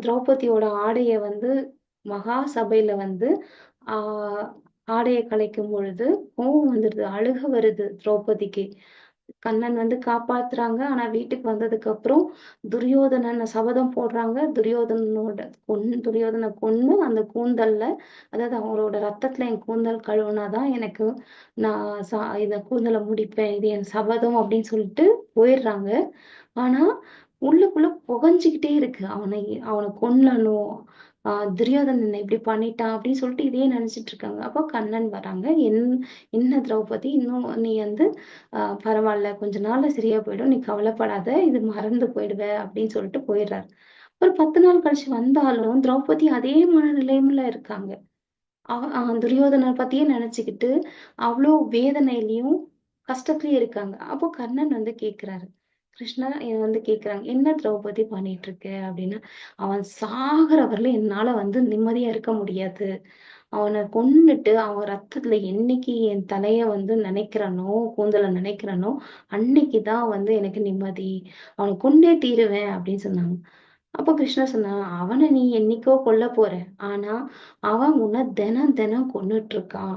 திரௌபதியோட ஆடைய வந்து மகா சபையில வந்து ஆ ஆடைய கலைக்கும் பொழுது கோவம் வந்துடுது. அழுக வருது திரௌபதிக்கு. கண்ணன் வந்து காப்பாத்துறாங்க. ஆனா வீட்டுக்கு வந்ததுக்கு அப்புறம் துரியோதனன சபதம் போடுறாங்க. துரியோதன கொன்னு அந்த கூந்தல்ல அதாவது அவங்களோட ரத்தத்துல என் கூந்தல் கழுவுனா தான் எனக்கு நான் இந்த கூந்தல முடிப்பேன். இது என் சபதம் அப்படின்னு சொல்லிட்டு போயிடுறாங்க. ஆனா உள்ளுக்குள்ள புகஞ்சுகிட்டே இருக்கு. அவன கொல்லணும். துரியோதனன் இப்படி பண்ணிட்டான் அப்படின்னு சொல்லிட்டு இதையே நினைச்சிட்டு இருக்காங்க. அப்போ கண்ணன் வராங்க. என்ன திரௌபதி இன்னும் நீ வந்து பரவாயில்ல கொஞ்ச நாள்ல சரியா போயிடும். நீ கவலைப்படாத. இது மறந்து போயிடுவ அப்படின்னு சொல்லிட்டு போயிடுறாரு. ஒரு 10 நாள் கழிச்சு வந்தாலும் திரௌபதி அதே மனநிலைமையில இருக்காங்க. துரியோதனன பத்தியே நினைச்சுக்கிட்டு அவ்ளோ வேதனையிலயும், கஷ்டத்துலயும் இருக்காங்க. அப்போ கண்ணன் வந்து கேட்கிறாரு. கிருஷ்ணா வந்து கேட்கிறாங்க. "என்ன திரௌபதி பண்ணிட்டு இருக்க?" அப்படின்னு. "அவன் சாகுற வரலும் என்னால வந்து நிம்மதியா இருக்க முடியாது. அவன கொன்னுட்டு அவன் ரத்தத்துல என்னைக்கு என் தலைய வந்து நினைக்கிறனோ, கூந்தல நினைக்கிறனோ, அன்னைக்கு தான் வந்து எனக்கு நிம்மதி. அவன கொன்னே தீருவேன்" அப்படின்னு சொன்னாங்க. அப்ப கிருஷ்ணர் சொன்னாங்க, "அவன நீ என்னைக்கோ கொல்லப் போற. ஆனா அவன் உன்னை தினம் தினம் கொன்னுட்டு இருக்கான்.